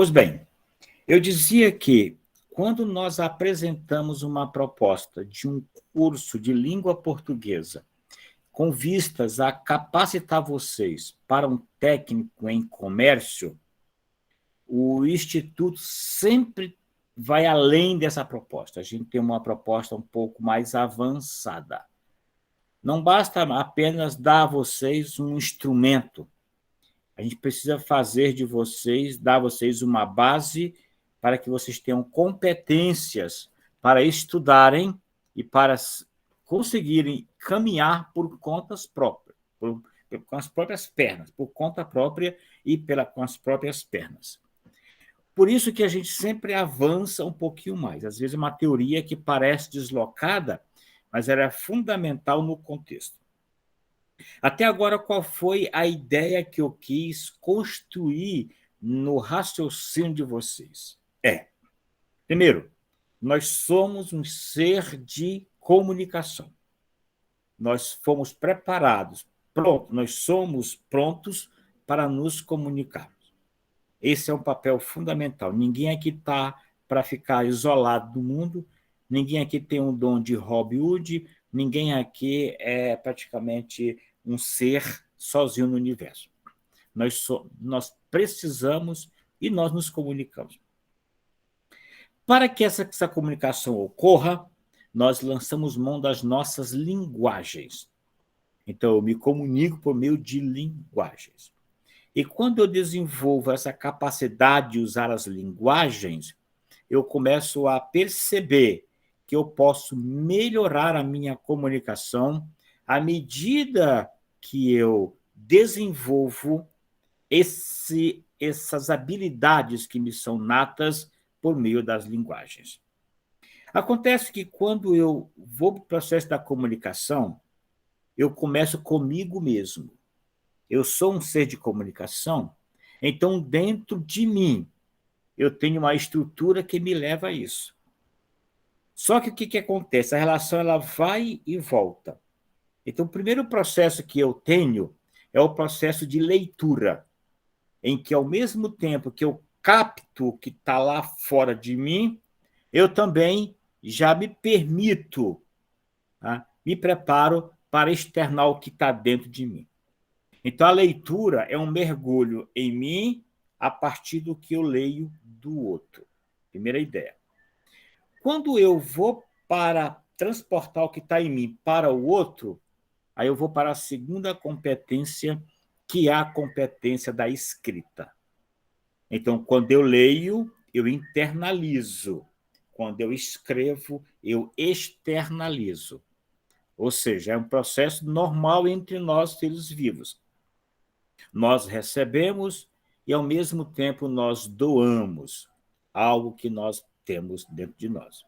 Pois bem, eu dizia que quando nós apresentamos uma proposta de um curso de língua portuguesa com vistas a capacitar vocês para um técnico em comércio, o Instituto sempre vai além dessa proposta. A gente tem uma proposta um pouco mais avançada. Não basta apenas dar a vocês um instrumento. A gente precisa fazer de vocês, dar a vocês uma base para que vocês tenham competências para estudarem e para conseguirem caminhar por contas próprias, com as próprias pernas, por conta própria e com as próprias pernas. Por isso que a gente sempre avança um pouquinho mais. Às vezes é uma teoria que parece deslocada, mas ela é fundamental no contexto. Até agora, qual foi a ideia que eu quis construir no raciocínio de vocês? Primeiro, nós somos um ser de comunicação. Nós fomos preparados, nós somos prontos para nos comunicarmos. Esse é um papel fundamental. Ninguém aqui está para ficar isolado do mundo, ninguém aqui tem um dom de Robin Hood, ninguém aqui é praticamente um ser sozinho no universo. Nós precisamos e nós nos comunicamos. Para que essa comunicação ocorra, nós lançamos mão das nossas linguagens. Então, eu me comunico por meio de linguagens. E quando eu desenvolvo essa capacidade de usar as linguagens, eu começo a perceber que eu posso melhorar a minha comunicação à medida que eu desenvolvo essas habilidades que me são natas por meio das linguagens. Acontece que quando eu vou para o processo da comunicação, eu começo comigo mesmo. Eu sou um ser de comunicação, então dentro de mim eu tenho uma estrutura que me leva a isso. Só que o que acontece? A relação ela vai e volta. Então, o primeiro processo que eu tenho é o processo de leitura, em que, ao mesmo tempo que eu capto o que está lá fora de mim, eu também já me permito, me preparo para externar o que está dentro de mim. Então, a leitura é um mergulho em mim a partir do que eu leio do outro. Primeira ideia. Quando eu vou para transportar o que está em mim para o outro, aí eu vou para a segunda competência, que é a competência da escrita. Então, quando eu leio, eu internalizo. Quando eu escrevo, eu externalizo. Ou seja, é um processo normal entre nós, seres vivos. Nós recebemos e, ao mesmo tempo, nós doamos algo que nós temos dentro de nós.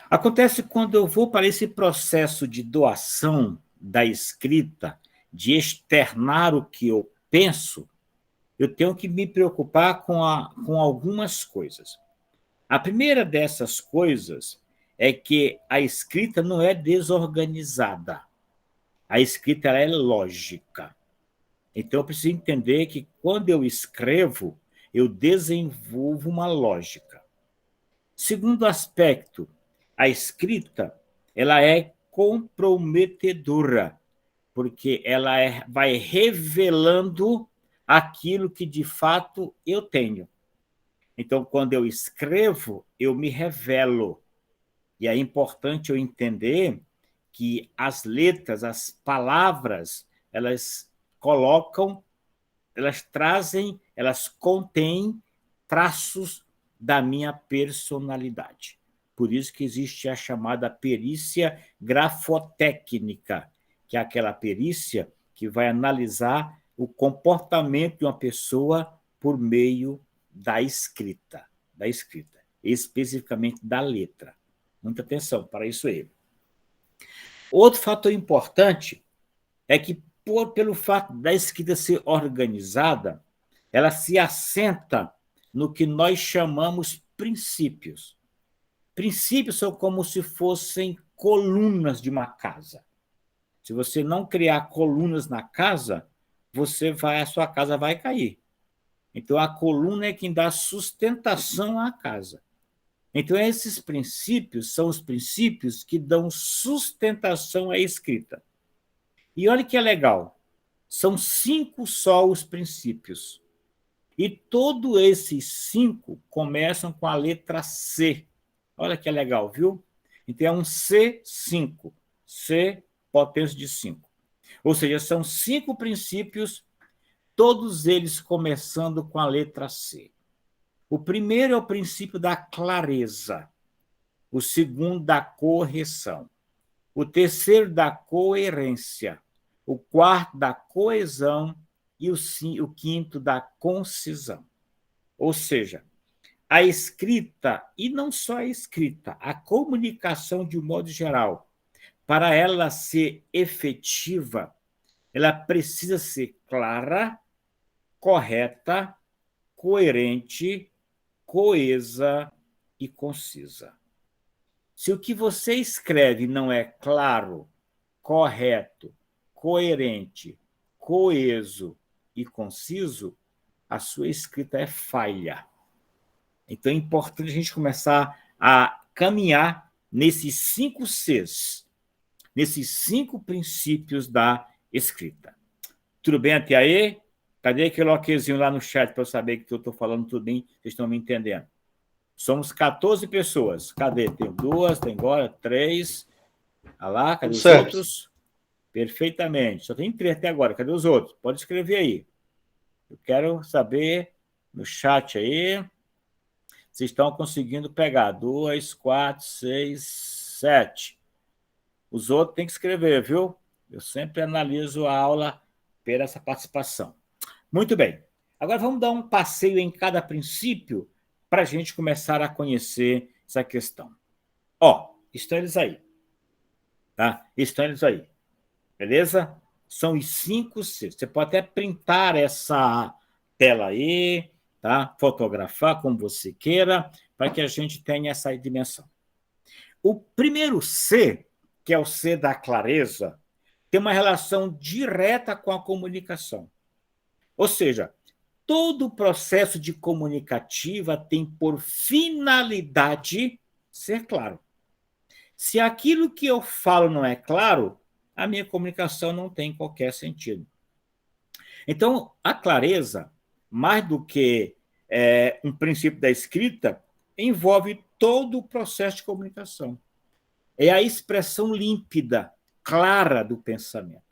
Acontece quando eu vou para esse processo de doação da escrita, de externar o que eu penso, eu tenho que me preocupar com algumas coisas. A primeira dessas coisas é que a escrita não é desorganizada. A escrita ela é lógica. Então, eu preciso entender que, quando eu escrevo, eu desenvolvo uma lógica. Segundo aspecto, a escrita ela é comprometedora, porque ela vai revelando aquilo que, de fato, eu tenho. Então, quando eu escrevo, eu me revelo. E é importante eu entender que as letras, as palavras, elas colocam, elas trazem, elas contêm traços da minha personalidade. Por isso que existe a chamada perícia grafotécnica, que é aquela perícia que vai analisar o comportamento de uma pessoa por meio da escrita, especificamente da letra. Muita atenção para isso aí. Outro fator importante é que, pelo fato da escrita ser organizada, ela se assenta no que nós chamamos princípios. Princípios são como se fossem colunas de uma casa. Se você não criar colunas na casa, a sua casa vai cair. Então, a coluna é quem dá sustentação à casa. Então, esses princípios são os princípios que dão sustentação à escrita. E olha que é legal, são 5 só os princípios. E todos esses 5 começam com a letra C. Olha que é legal, viu? Então, é um C5. C, potência de 5. Ou seja, são 5 princípios, todos eles começando com a letra C. O primeiro é o princípio da clareza. O segundo, da correção. O terceiro, da coerência. O quarto, da coesão. E o quinto, da concisão. Ou seja, a escrita, e não só a escrita, a comunicação de um modo geral, para ela ser efetiva, ela precisa ser clara, correta, coerente, coesa e concisa. Se o que você escreve não é claro, correto, coerente, coeso e conciso, a sua escrita é falha. Então é importante a gente começar a caminhar nesses 5 Cs, nesses 5 princípios da escrita. Tudo bem até aí? Cadê aquele okzinho lá no chat para eu saber que eu estou falando tudo bem, vocês estão me entendendo? Somos 14 pessoas. Cadê? Tem 2, tem agora 3. Olha lá, cadê os outros? Perfeitamente. Só tem 3 até agora. Cadê os outros? Pode escrever aí. Eu quero saber no chat aí. Vocês estão conseguindo pegar 2, 4, 6, 7. Os outros têm que escrever, viu? Eu sempre analiso a aula pela essa participação. Muito bem. Agora vamos dar um passeio em cada princípio para a gente começar a conhecer essa questão. Ó, estão eles aí. Tá? Estão eles aí. Beleza? São os 5 Cs. Você pode até printar essa tela aí, tá? Fotografar como você queira, para que a gente tenha essa dimensão. O primeiro C, que é o C da clareza, tem uma relação direta com a comunicação. Ou seja, todo o processo de comunicativa tem por finalidade ser claro. Se aquilo que eu falo não é claro, a minha comunicação não tem qualquer sentido. Então, a clareza, mais do que um princípio da escrita, envolve todo o processo de comunicação. É a expressão límpida, clara do pensamento.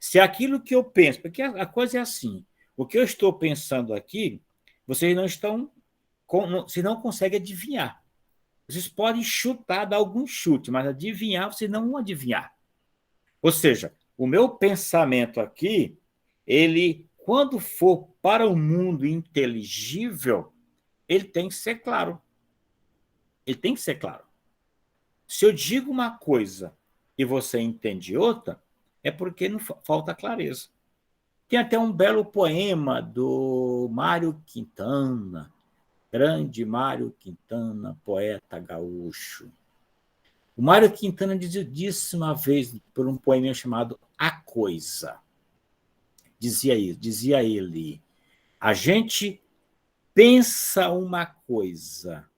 Se aquilo que eu penso, porque a coisa é assim, o que eu estou pensando aqui, vocês não conseguem adivinhar. Vocês podem chutar, dar algum chute, mas adivinhar, vocês não vão adivinhar. Ou seja, o meu pensamento aqui, ele, quando for para o mundo inteligível, ele tem que ser claro. Ele tem que ser claro. Se eu digo uma coisa e você entende outra, é porque não falta clareza. Tem até um belo poema do Mário Quintana, grande Mário Quintana, poeta gaúcho. O Mário Quintana disse uma vez, por um poema chamado A Coisa, dizia ele, a gente pensa uma coisa,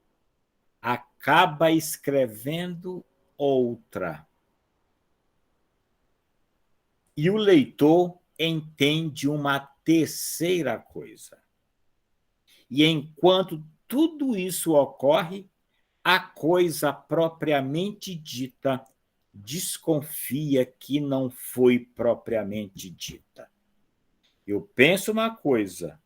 acaba escrevendo outra. E o leitor entende uma terceira coisa. E enquanto tudo isso ocorre, a coisa propriamente dita desconfia que não foi propriamente dita. Eu penso uma coisa,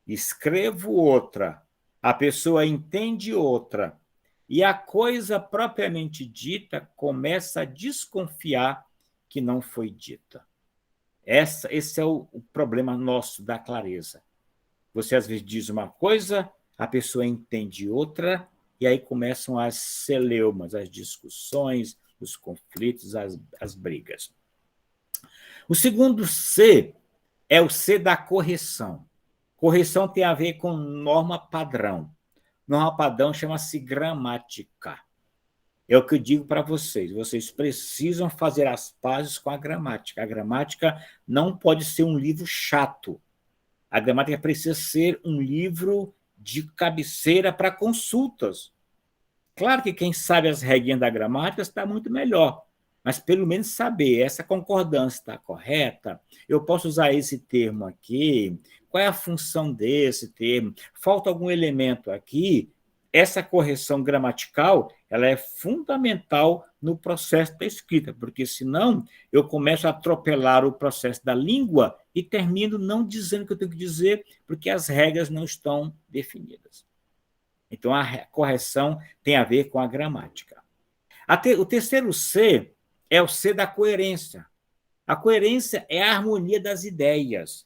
escrevo outra, a pessoa entende outra, e a coisa propriamente dita começa a desconfiar que não foi dita. Esse é o problema nosso da clareza. Você às vezes diz uma coisa, a pessoa entende outra, e aí começam as celeumas, as discussões, os conflitos, as brigas. O segundo C é o C da correção. Correção tem a ver com norma padrão. Norma padrão chama-se gramática. É o que eu digo para vocês. Vocês precisam fazer as pazes com a gramática. A gramática não pode ser um livro chato. A gramática precisa ser um livro de cabeceira para consultas. Claro que quem sabe as regrinhas da gramática está muito melhor, mas pelo menos saber essa concordância está correta, eu posso usar esse termo aqui, qual é a função desse termo, falta algum elemento aqui, essa correção gramatical ela é fundamental no processo da escrita, porque senão eu começo a atropelar o processo da língua e termino não dizendo o que eu tenho que dizer, porque as regras não estão definidas. Então, a correção tem a ver com a gramática. O terceiro C é o C da coerência. A coerência é a harmonia das ideias.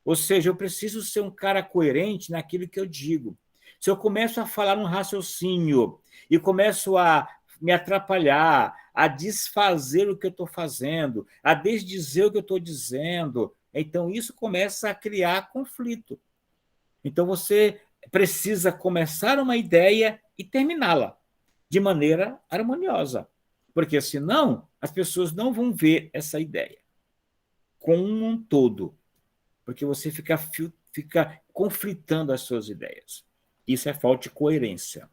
Ou seja, eu preciso ser um cara coerente naquilo que eu digo. Se eu começo a falar um raciocínio e começo a me atrapalhar, a desfazer o que eu estou fazendo, a desdizer o que eu estou dizendo, então isso começa a criar conflito. Então você precisa começar uma ideia e terminá-la de maneira harmoniosa, porque senão as pessoas não vão ver essa ideia como um todo, porque você fica conflitando as suas ideias. Isso é falta de coerência.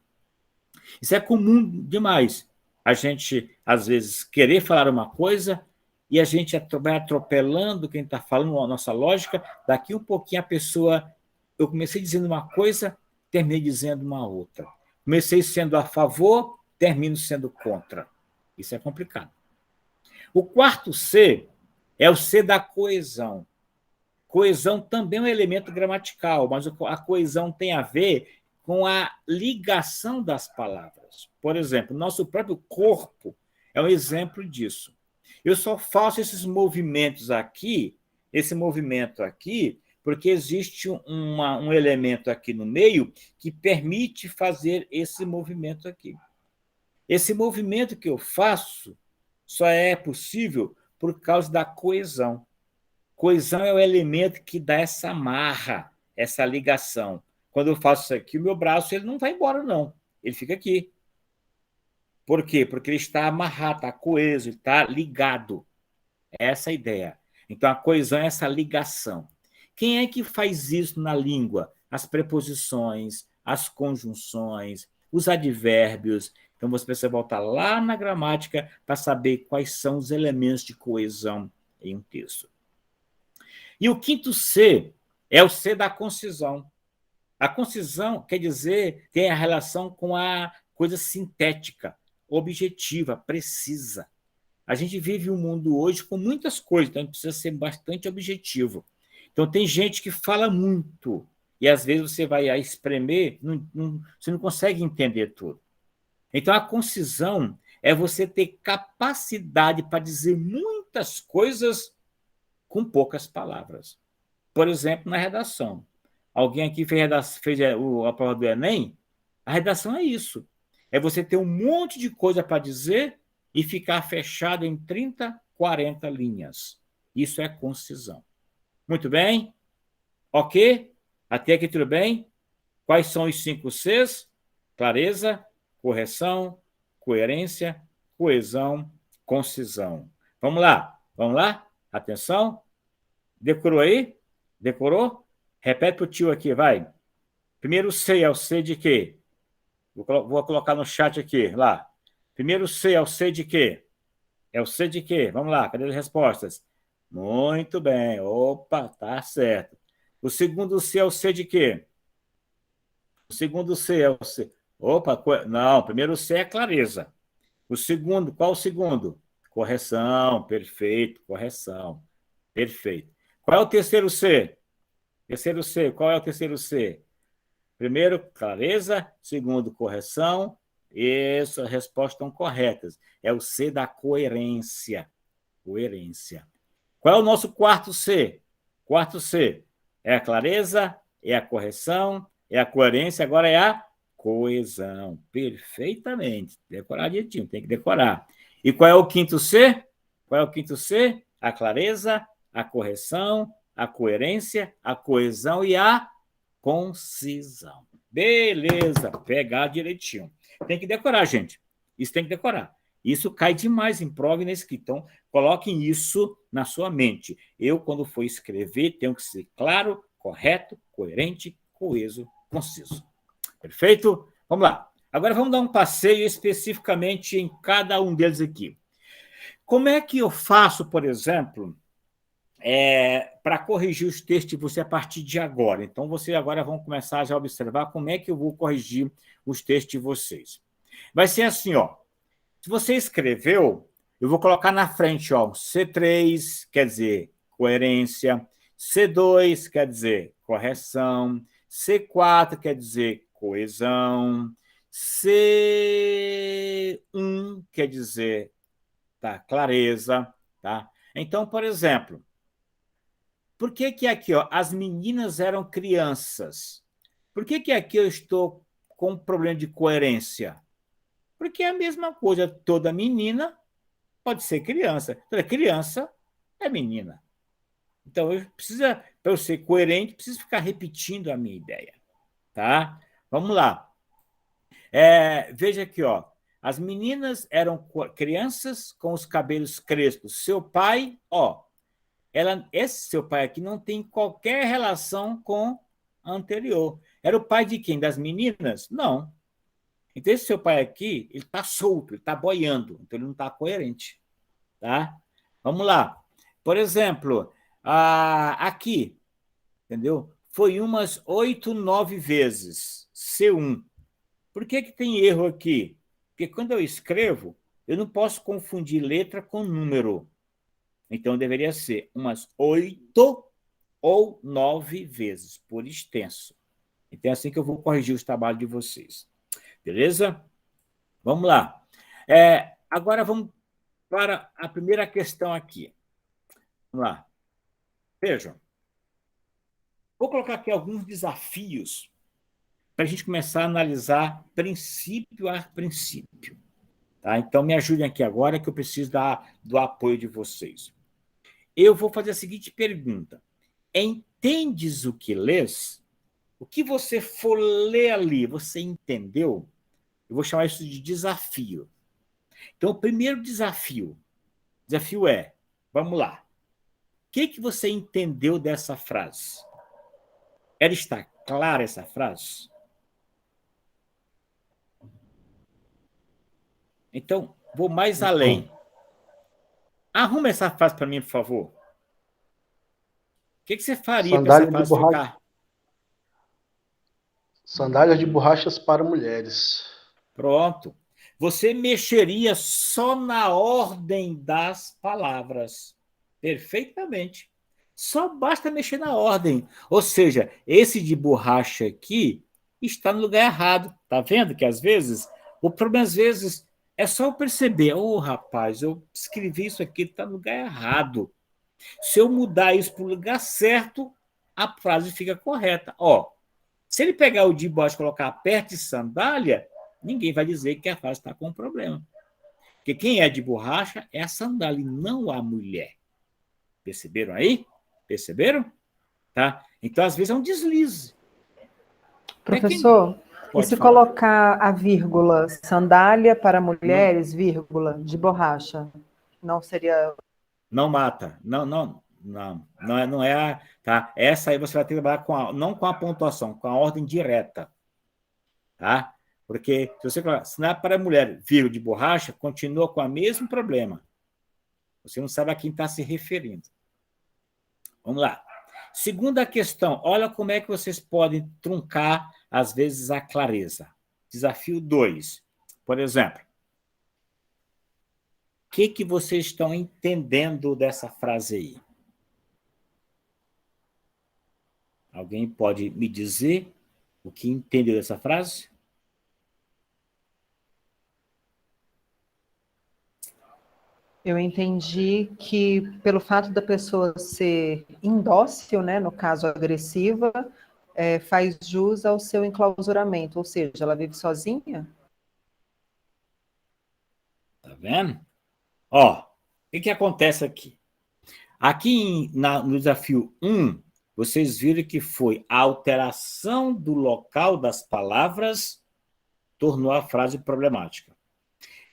Isso é comum demais. A gente, às vezes, querer falar uma coisa e a gente vai atropelando quem está falando, a nossa lógica, daqui um pouquinho a pessoa... Eu comecei dizendo uma coisa, terminei dizendo uma outra. Comecei sendo a favor, termino sendo contra. Isso é complicado. O quarto C é o C da coesão. Coesão também é um elemento gramatical, mas a coesão tem a ver com a ligação das palavras. Por exemplo, nosso próprio corpo é um exemplo disso. Eu só faço esses movimentos aqui, esse movimento aqui, porque existe um elemento aqui no meio que permite fazer esse movimento aqui. Esse movimento que eu faço só é possível por causa da coesão. Coesão é o elemento que dá essa amarra, essa ligação. Quando eu faço isso aqui, o meu braço ele não vai embora, não. Ele fica aqui. Por quê? Porque ele está amarrado, está coeso, está ligado. É essa a ideia. Então, a coesão é essa ligação. Quem é que faz isso na língua? As preposições, as conjunções, os advérbios. Então, você precisa voltar lá na gramática para saber quais são os elementos de coesão em um texto. E o quinto C é o C da concisão. A concisão quer dizer, tem a relação com a coisa sintética, objetiva, precisa. A gente vive um mundo hoje com muitas coisas, então a gente precisa ser bastante objetivo. Então, tem gente que fala muito, e às vezes você vai a espremer, você não consegue entender tudo. Então, a concisão é você ter capacidade para dizer muitas coisas com poucas palavras. Por exemplo, na redação. Alguém aqui fez a prova do Enem? A redação é isso. É você ter um monte de coisa para dizer e ficar fechado em 30, 40 linhas. Isso é concisão. Muito bem? Ok? Até aqui tudo bem? Quais são os 5 Cs? Clareza, correção, coerência, coesão, concisão. Vamos lá? Vamos lá? Atenção. Decorou aí? Decorou? Repete para o tio aqui, vai. Primeiro C é o C de quê? Vou colocar no chat aqui, lá. Primeiro C é o C de quê? É o C de quê? Vamos lá, cadê as respostas? Muito bem. Opa, tá certo. O segundo C é o C de quê? O segundo C é o C. Opa, não, primeiro C é clareza. O segundo, qual o segundo? Correção, perfeito, correção. Perfeito. Qual é o terceiro C? Terceiro C, qual é o terceiro C? Primeiro, clareza. Segundo, correção. Isso, as respostas estão corretas. É o C da coerência. Coerência. Qual é o nosso quarto C? Quarto C é a clareza, é a correção, é a coerência, agora é a coesão. Perfeitamente. Decorar direitinho, tem que decorar. E qual é o quinto C? Qual é o quinto C? A clareza, a correção, a coerência, a coesão e a concisão. Beleza, pegar direitinho. Tem que decorar, gente. Isso tem que decorar. Isso cai demais em prova e na escrita. Então, coloquem isso na sua mente. Eu, quando for escrever, tenho que ser claro, correto, coerente, coeso, conciso. Perfeito? Vamos lá. Agora vamos dar um passeio especificamente em cada um deles aqui. Como é que eu faço, por exemplo, para corrigir os textos de você a partir de agora? Então, vocês agora vão começar já a observar como é que eu vou corrigir os textos de vocês. Vai ser assim, ó. Se você escreveu, eu vou colocar na frente, ó, C3, quer dizer coerência, C2 quer dizer correção, C4 quer dizer coesão, C1 quer dizer clareza. Tá? Então, por exemplo, por que aqui ó, as meninas eram crianças? Por que aqui eu estou com um problema de coerência? Porque é a mesma coisa, toda menina pode ser criança. Toda criança é menina. Então, para eu ser coerente, preciso ficar repetindo a minha ideia. Tá? Vamos lá. Veja aqui, ó. As meninas eram crianças com os cabelos crespos. Seu pai, ó, esse seu pai aqui não tem qualquer relação com a anterior. Era o pai de quem? Das meninas? Não. Então, esse seu pai aqui, ele está solto, ele está boiando, então ele não está coerente. Tá? Vamos lá. Por exemplo, aqui, entendeu? Foi umas 8, 9 vezes, C1. Por que tem erro aqui? Porque quando eu escrevo, eu não posso confundir letra com número. Então, deveria ser umas 8 ou 9 vezes, por extenso. Então, é assim que eu vou corrigir os trabalhos de vocês. Beleza? Vamos lá. Agora, vamos para a primeira questão aqui. Vamos lá. Vejam. Vou colocar aqui alguns desafios para a gente começar a analisar princípio a princípio. Tá? Então, me ajudem aqui agora, que eu preciso do apoio de vocês. Eu vou fazer a seguinte pergunta. Entendes o que lês? O que você for ler ali, você entendeu? Eu vou chamar isso de desafio. Então, o primeiro desafio vamos lá. O que você entendeu dessa frase? Ela está clara, essa frase? Então, vou mais além. Arruma essa frase para mim, por favor. O que você faria para essa frase ficar? Sandálias de borrachas para mulheres. Pronto. Você mexeria só na ordem das palavras. Perfeitamente. Só basta mexer na ordem. Ou seja, esse de borracha aqui está no lugar errado. Está vendo que, às vezes, o problema, às vezes, é só eu perceber. Rapaz, eu escrevi isso aqui, está no lugar errado. Se eu mudar isso para o lugar certo, a frase fica correta. Se ele pegar o de borracha e colocar perto de sandália, ninguém vai dizer que a frase está com problema. Porque quem é de borracha é a sandália, e não a mulher. Perceberam aí? Perceberam? Tá? Então, às vezes, é um deslize. Professor, e se colocar a vírgula, sandália para mulheres, não, vírgula, de borracha, não seria... Não mata. Não é tá? Essa aí você vai ter que trabalhar não com a pontuação, com a ordem direta. Tá? Porque se você colocar sandália para mulher, vírgula de borracha, continua com o mesmo problema. Você não sabe a quem está se referindo. Vamos lá. Segunda questão. Olha como é que vocês podem truncar, às vezes, a clareza. Desafio 2. Por exemplo, o que vocês estão entendendo dessa frase aí? Alguém pode me dizer o que entendeu dessa frase? Eu entendi que, pelo fato da pessoa ser indócil, né, no caso agressiva, faz jus ao seu enclausuramento, ou seja, ela vive sozinha? Tá vendo? O que acontece aqui? Aqui no desafio 1, vocês viram que foi a alteração do local das palavras tornou a frase problemática.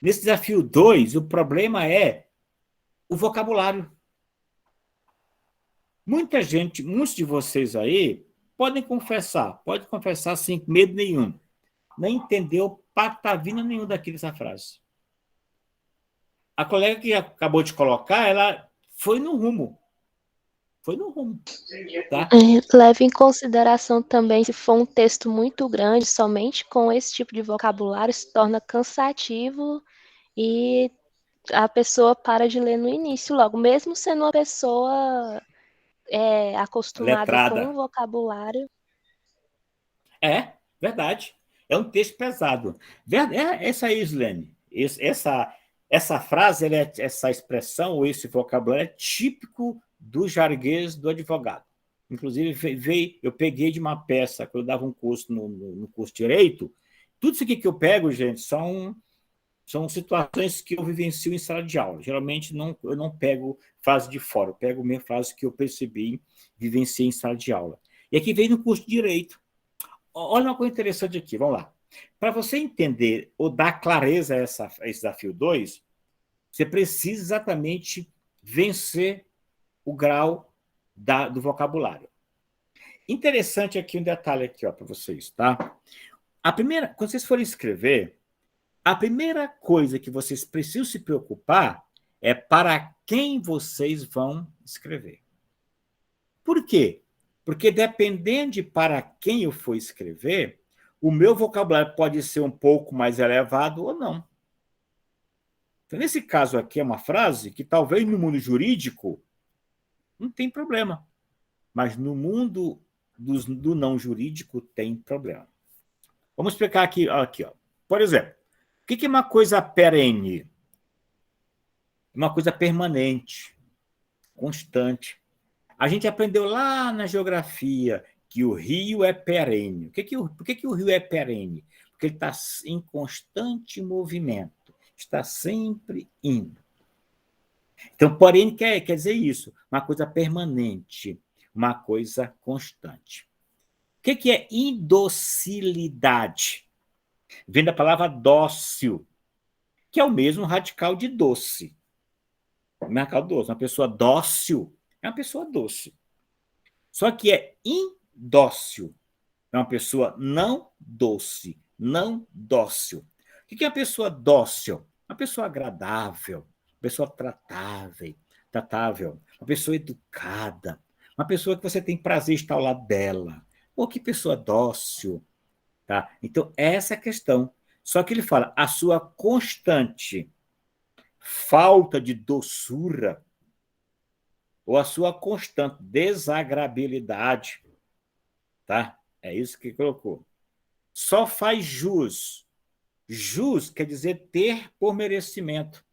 Nesse desafio 2, o problema é o vocabulário. Muitos de vocês aí podem confessar sem medo nenhum. Não entendeu patavina nenhum daquela frase. A colega que acabou de colocar, ela foi no rumo. Foi no rumo. Tá? Leve em consideração também, se for um texto muito grande, somente com esse tipo de vocabulário se torna cansativo e a pessoa para de ler no início logo, mesmo sendo uma pessoa acostumada com o vocabulário. É, verdade. É um texto pesado. Essa aí, Islene, essa frase, essa expressão ou esse vocabulário é típico do jargões do advogado. Inclusive, eu peguei de uma peça, que eu dava um curso no curso de Direito, tudo isso aqui que eu pego, gente, são situações que eu vivencio em sala de aula. Geralmente, eu não pego frase de fora, eu pego minha frase que eu percebi, vivenciei em sala de aula. E aqui vem no curso de Direito. Olha uma coisa interessante aqui, vamos lá. Para você entender ou dar clareza a esse desafio 2, você precisa exatamente vencer o grau do vocabulário. Interessante aqui um detalhe aqui, para vocês, tá? Quando vocês forem escrever, a primeira coisa que vocês precisam se preocupar é para quem vocês vão escrever. Por quê? Porque dependendo de para quem eu for escrever, o meu vocabulário pode ser um pouco mais elevado ou não. Então, nesse caso aqui, é uma frase que talvez no mundo jurídico não tem problema, mas no mundo do não jurídico tem problema. Vamos explicar aqui. Por exemplo, o que é uma coisa perene? Uma coisa permanente, constante. A gente aprendeu lá na geografia que o rio é perene. Por que o rio é perene? Porque ele está em constante movimento, está sempre indo. Então, perene quer dizer isso, uma coisa permanente, uma coisa constante. O que é indocilidade? Vem da palavra dócil, que é o mesmo radical de doce. Uma pessoa dócil é uma pessoa doce. Só que é indócil. É uma pessoa não doce, não dócil. O que é uma pessoa dócil? Uma pessoa agradável, uma pessoa tratável, uma pessoa educada, uma pessoa que você tem prazer em estar ao lado dela. Ou que pessoa dócil. Tá? Então, essa é a questão. Só que ele fala, a sua constante falta de doçura ou a sua constante desagradabilidade, tá? É isso que colocou. Só faz jus. Jus quer dizer ter por merecimento.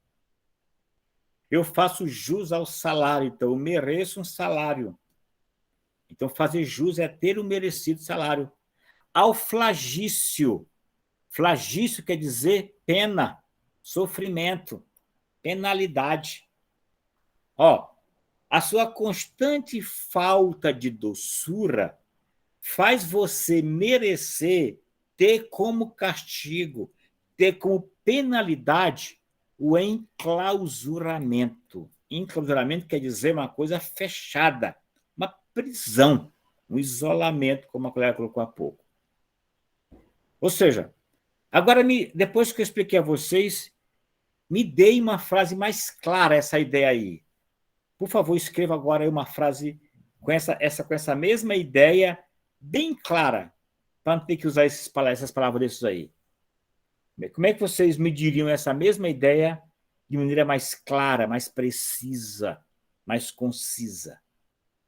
Eu faço jus ao salário, então eu mereço um salário. Então, fazer jus é ter o merecido salário. Ao flagício. Flagício quer dizer pena, sofrimento, penalidade. A sua constante falta de doçura faz você merecer ter como castigo, ter como penalidade o enclausuramento. Enclausuramento quer dizer uma coisa fechada, uma prisão, um isolamento, como a colega colocou há pouco. Ou seja, agora, depois que eu expliquei a vocês, me deem uma frase mais clara, essa ideia aí. Por favor, escreva agora aí uma frase com essa mesma ideia bem clara, para não ter que usar essas palavras desses aí. Como é que vocês me diriam essa mesma ideia de maneira mais clara, mais precisa, mais concisa?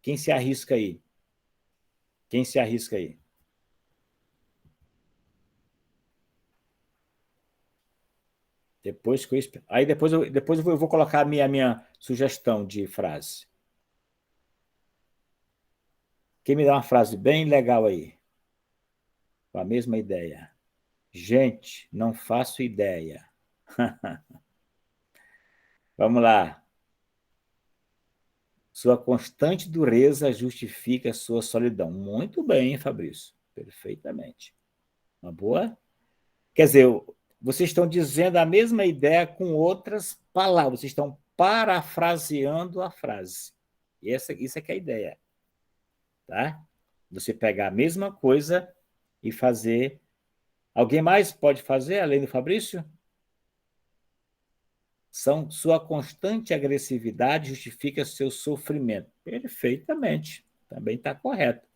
Quem se arrisca aí? Quem se arrisca aí? Depois eu vou colocar a minha sugestão de frase. Quem me dá uma frase bem legal aí? Com a mesma ideia. Gente, não faço ideia. Vamos lá. Sua constante dureza justifica a sua solidão. Muito bem, Fabrício. Perfeitamente. Uma boa? Quer dizer, vocês estão dizendo a mesma ideia com outras palavras. Vocês estão parafraseando a frase. Isso é que é a ideia. Tá? Você pegar a mesma coisa e fazer. Alguém mais pode fazer, além do Fabrício? Sua constante agressividade justifica seu sofrimento. Perfeitamente. Também está correto.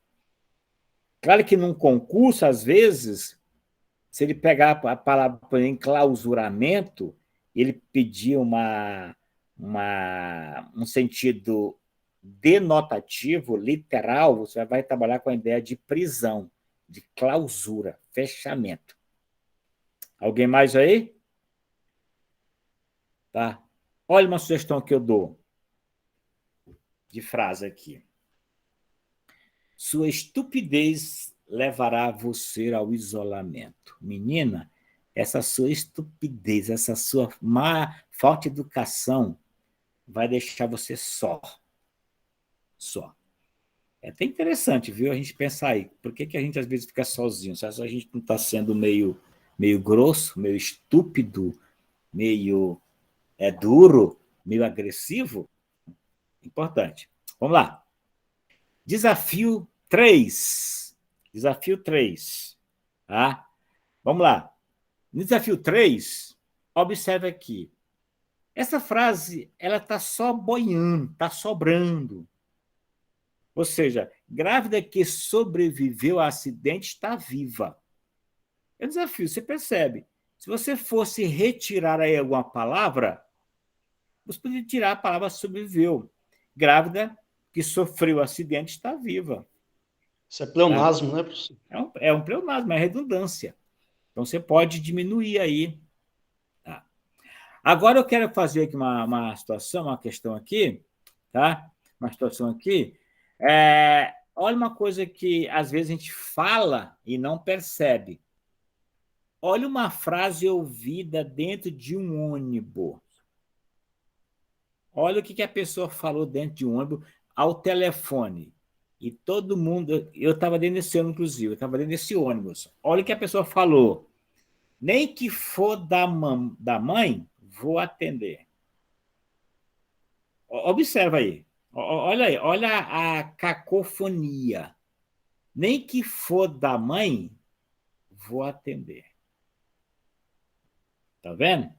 Claro que num concurso, às vezes, se ele pegar a palavra enclausuramento, ele pedir um sentido denotativo, literal, você vai trabalhar com a ideia de prisão, de clausura, fechamento. Alguém mais aí? Tá. Olha uma sugestão que eu dou de frase aqui. Sua estupidez levará você ao isolamento. Menina, essa sua estupidez, essa sua falta de educação vai deixar você só. Só. É até interessante, viu, a gente pensar aí. Por que a gente às vezes fica sozinho? Se a gente não está sendo meio grosso, meio estúpido, meio duro, meio agressivo? Importante. Vamos lá. Desafio 3. Desafio 3. Tá? Vamos lá. No desafio 3, observe aqui. Essa frase, ela está só boiando, está sobrando. Ou seja, grávida que sobreviveu a acidente está viva. É um desafio, você percebe. Se você fosse retirar aí alguma palavra, você poderia tirar a palavra sobreviveu. Grávida que sofreu acidente está viva. Isso é pleonasmo, né, professor? É um pleonasmo, é redundância. Então, você pode diminuir aí. Tá? Agora, eu quero fazer aqui uma situação, uma questão aqui, tá? Uma situação aqui. Olha uma coisa que, às vezes, a gente fala e não percebe. Olha uma frase ouvida dentro de um ônibus. Olha o que a pessoa falou dentro de um ônibus ao telefone. E todo mundo... Eu estava dentro desse ônibus, inclusive. Eu estava dentro desse ônibus. Olha o que a pessoa falou. Nem que for da mãe, vou atender. Observa aí. Olha aí. Olha a cacofonia. Nem que for da mãe, vou atender. Tá vendo?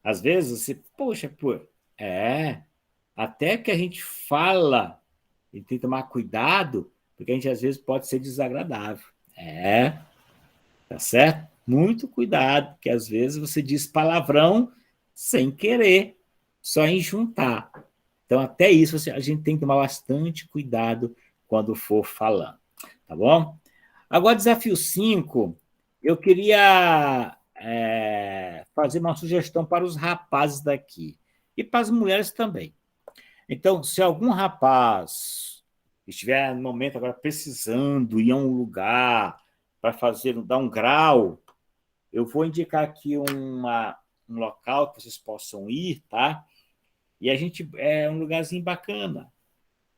Às vezes você... Poxa, pô... Até que a gente fala, e tem que tomar cuidado, porque a gente às vezes pode ser desagradável. Tá certo? Muito cuidado, porque às vezes você diz palavrão sem querer, só em juntar. Então, até isso a gente tem que tomar bastante cuidado quando for falando. Tá bom? Agora, desafio 5, eu queria fazer uma sugestão para os rapazes daqui. E para as mulheres também. Então, se algum rapaz estiver no momento agora precisando ir a um lugar para dar um grau, eu vou indicar aqui um local que vocês possam ir, tá? E é um lugarzinho bacana.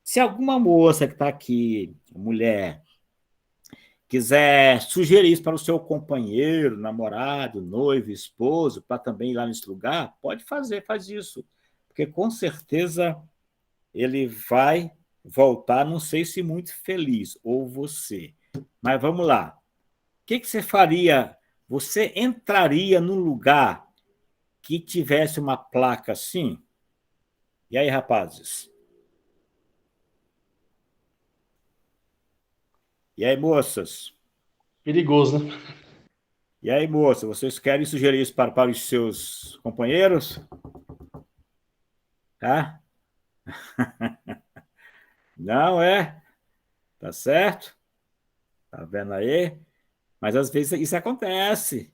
Se alguma moça que está aqui, mulher, quiser sugerir isso para o seu companheiro, namorado, noivo, esposo, para também ir lá nesse lugar, pode fazer, faz isso. Porque com certeza ele vai voltar, não sei se muito feliz, ou você. Mas vamos lá. O que você faria? Você entraria num lugar que tivesse uma placa assim? E aí, rapazes? E aí, moças? Perigoso, né? E aí, moça, vocês querem sugerir isso para os seus companheiros? Tá? Não é? Tá certo? Tá vendo aí? Mas às vezes isso acontece.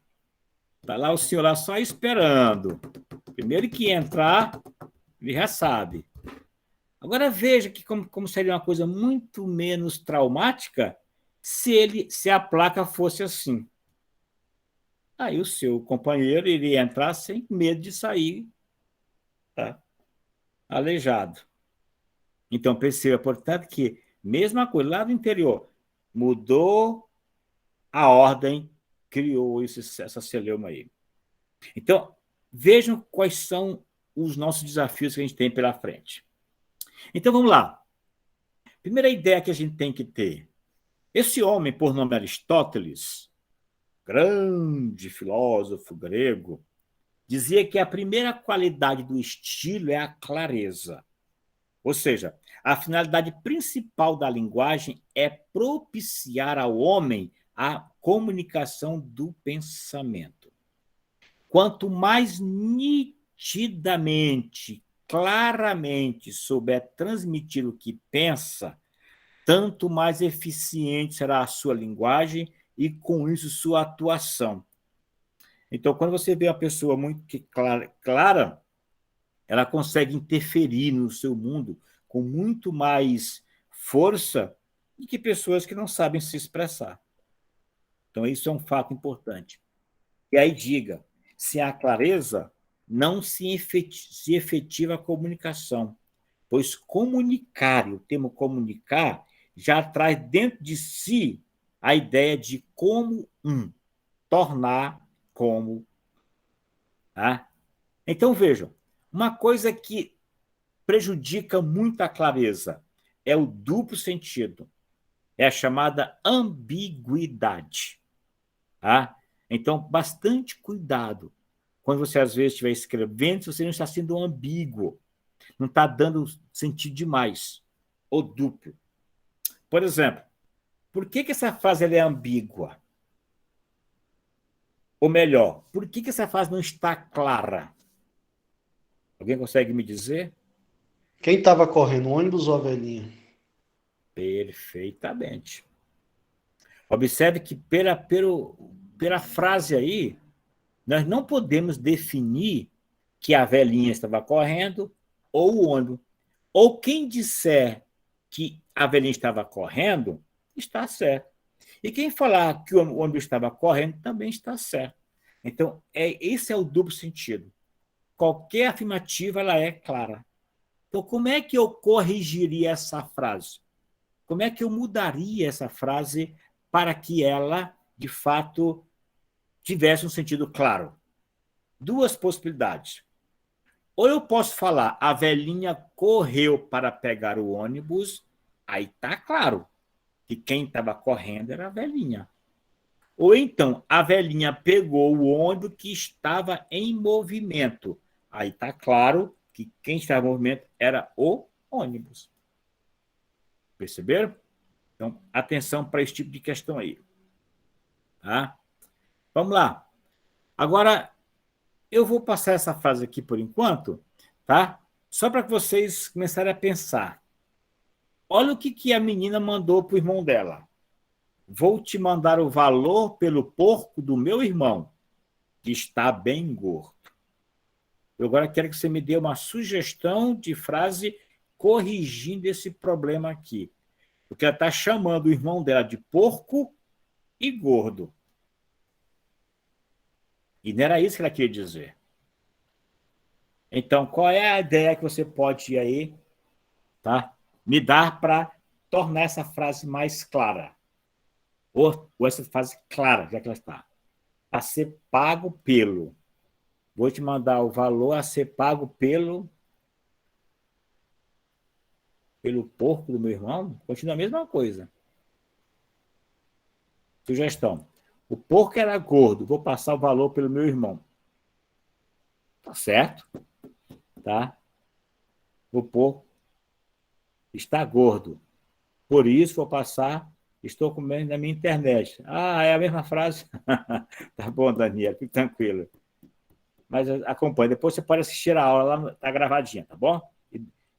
Tá lá o senhor lá só esperando. Primeiro que entrar, ele já sabe. Agora veja que como seria uma coisa muito menos traumática se a placa fosse assim. Aí o seu companheiro iria entrar sem medo de sair, tá? Aleijado. Então, perceba, portanto, que mesma coisa lá do interior, mudou a ordem, criou essa celeuma aí. Então, vejam quais são os nossos desafios que a gente tem pela frente. Então, vamos lá. Primeira ideia que a gente tem que ter. Esse homem, por nome Aristóteles, grande filósofo grego, dizia que a primeira qualidade do estilo é a clareza. Ou seja, a finalidade principal da linguagem é propiciar ao homem a comunicação do pensamento. Quanto mais nitidamente, claramente souber transmitir o que pensa, tanto mais eficiente será a sua linguagem e, com isso, sua atuação. Então, quando você vê uma pessoa muito clara, ela consegue interferir no seu mundo com muito mais força do que pessoas que não sabem se expressar. Então, isso é um fato importante. E aí diga, se há clareza, não se efetiva a comunicação, pois comunicar, o termo comunicar, já traz dentro de si a ideia de como tornar como. Tá? Então, vejam, uma coisa que prejudica muito a clareza é o duplo sentido, é a chamada ambiguidade. Tá? Então, bastante cuidado quando você, às vezes, estiver escrevendo, se você não está sendo ambíguo, não está dando sentido demais, ou duplo. Por exemplo, por que essa frase ela é ambígua? Ou melhor, por que essa frase não está clara? Alguém consegue me dizer? Quem estava correndo, o ônibus ou a velhinha? Perfeitamente. Observe que pela frase aí, nós não podemos definir que a velhinha estava correndo ou o ônibus. Ou quem disser que a velhinha estava correndo, está certo. E quem falar que o ônibus estava correndo, também está certo. Então, esse é o duplo sentido. Qualquer afirmativa ela é clara. Então, como é que eu corrigiria essa frase? Como é que eu mudaria essa frase para que ela, de fato, tivesse um sentido claro? Duas possibilidades. Ou eu posso falar, a velhinha correu para pegar o ônibus, aí está claro que quem estava correndo era a velhinha. Ou então, a velhinha pegou o ônibus que estava em movimento. Aí está claro que quem estava em movimento era o ônibus. Perceberam? Então, atenção para esse tipo de questão aí. Tá? Vamos lá. Agora, eu vou passar essa frase aqui por enquanto, tá? Só para que vocês começarem a pensar. Olha o que a menina mandou para o irmão dela. Vou te mandar o valor pelo porco do meu irmão, que está bem gordo. Eu agora quero que você me dê uma sugestão de frase corrigindo esse problema aqui. Porque ela está chamando o irmão dela de porco e gordo. E não era isso que ela queria dizer. Então, qual é a ideia que você pode aí, tá, me dar para tornar essa frase mais clara? Ou essa frase clara, já que ela está. A ser pago pelo. Vou te mandar o valor a ser pago pelo porco do meu irmão. Continua a mesma coisa. Sugestão. O porco era gordo. Vou passar o valor pelo meu irmão. Tá certo? Tá? O porco está gordo. Por isso, vou passar. Estou comendo na minha internet. Ah, é a mesma frase? Tá bom, Daniel. Fique tranquilo. Mas acompanhe. Depois você pode assistir a aula lá, tá gravadinha, tá bom?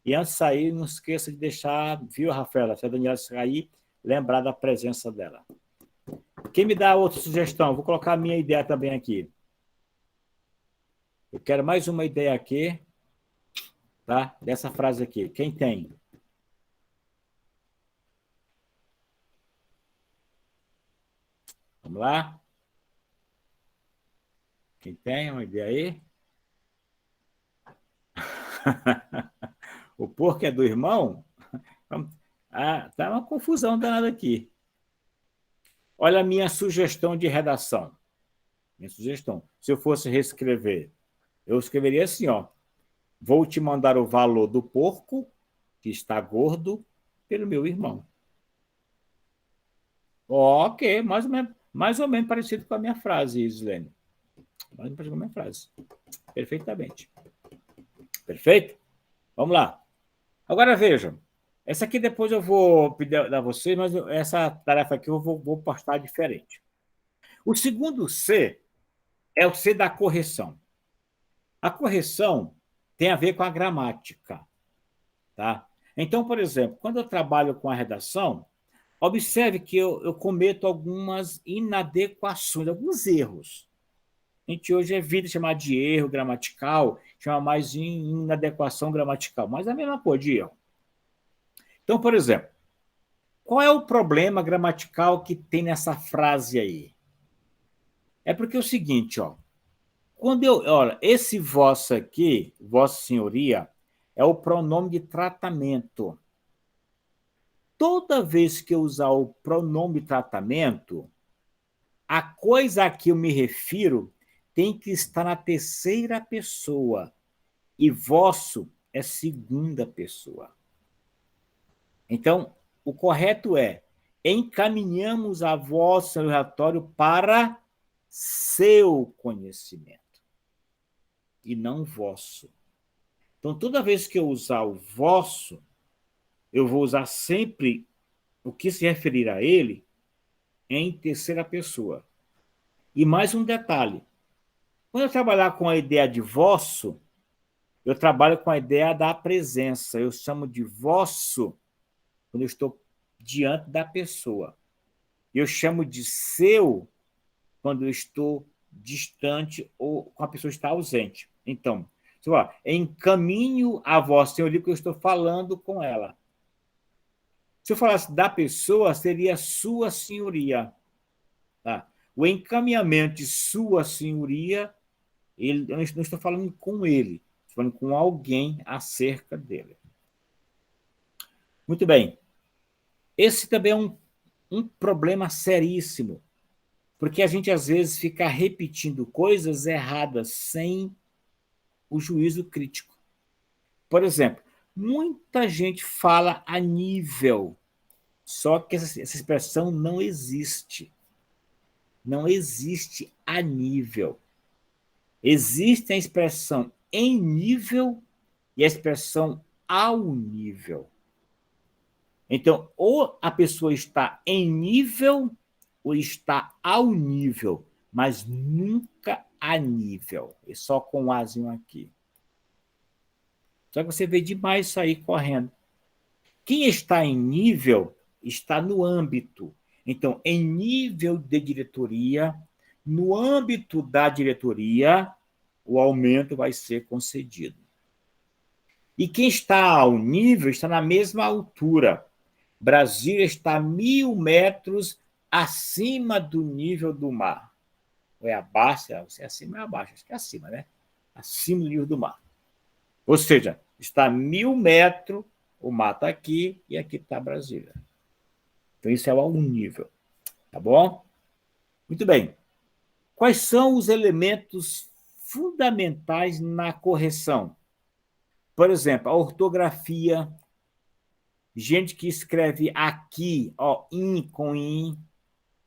E antes de sair, não esqueça de deixar, viu, Rafaela? Se a Daniela sair, lembrar da presença dela. Quem me dá outra sugestão? Vou colocar a minha ideia também aqui. Eu quero mais uma ideia aqui, tá? Dessa frase aqui. Quem tem? Vamos lá? Quem tem uma ideia aí? O porco é do irmão? Ah, tá uma confusão danada aqui. Olha a minha sugestão de redação. Minha sugestão. Se eu fosse reescrever, eu escreveria assim, ó. Vou te mandar o valor do porco que está gordo pelo meu irmão. Ok, mais ou menos parecido com a minha frase, Islene. Mais ou menos parecido com a minha frase. Perfeitamente. Perfeito? Vamos lá. Agora vejam. Essa aqui depois eu vou pedir a vocês, mas essa tarefa aqui eu vou postar diferente. O segundo C é o C da correção. A correção tem a ver com a gramática. Tá? Então, por exemplo, quando eu trabalho com a redação, observe que eu cometo algumas inadequações, alguns erros. A gente hoje evita chamar de erro gramatical, chama mais de inadequação gramatical, mas é a mesma coisa de erro. Então, por exemplo, qual é o problema gramatical que tem nessa frase aí? É porque é o seguinte, ó, olha, esse vosso aqui, vossa senhoria, é o pronome de tratamento. Toda vez que eu usar o pronome de tratamento, a coisa a que eu me refiro tem que estar na terceira pessoa. E vosso é segunda pessoa. Então, o correto é: encaminhamos a vosso relatório para seu conhecimento. E não vosso. Então, toda vez que eu usar o vosso, eu vou usar sempre o que se referir a ele em terceira pessoa. E mais um detalhe. Quando eu trabalhar com a ideia de vosso, eu trabalho com a ideia da presença. Eu chamo de vosso quando eu estou diante da pessoa. Eu chamo de seu quando eu estou distante ou quando a pessoa está ausente. Então, você fala, encaminho a vossa senhoria que eu estou falando com ela. Se eu falasse da pessoa, seria sua senhoria. Tá? O encaminhamento de sua senhoria, eu não estou falando com ele, estou falando com alguém acerca dele. Muito bem. Esse também é um problema seríssimo, porque a gente, às vezes, fica repetindo coisas erradas sem o juízo crítico. Por exemplo, muita gente fala a nível, só que essa expressão não existe. Não existe a nível. Existe a expressão em nível e a expressão ao nível. Então, ou a pessoa está em nível ou está ao nível, mas nunca a nível. É só com o azinho aqui. Só que você vê demais isso aí correndo. Quem está em nível está no âmbito. Então, em nível de diretoria, no âmbito da diretoria, o aumento vai ser concedido. E quem está ao nível está na mesma altura. Brasília está 1.000 metros acima do nível do mar. Ou é abaixo? Se é acima, é abaixo. Acho que é acima, né? Acima do nível do mar. Ou seja, está 1.000 metros, o mar está aqui e aqui está Brasília. Então, isso é o nível. Tá bom? Muito bem. Quais são os elementos fundamentais na correção? Por exemplo, a ortografia. Gente que escreve aqui, ó, com in,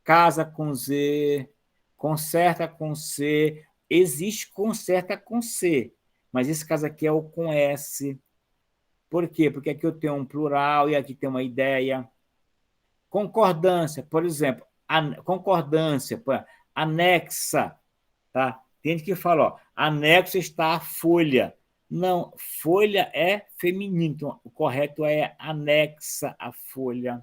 casa com z, conserta com c. Existe conserta com c, mas esse caso aqui é o com s. Por quê? Porque aqui eu tenho um plural e aqui tem uma ideia. Concordância, por exemplo, concordância, anexa, tá? Tem gente que fala, ó, anexo está a folha. Não, folha é feminino, então o correto é anexa a folha.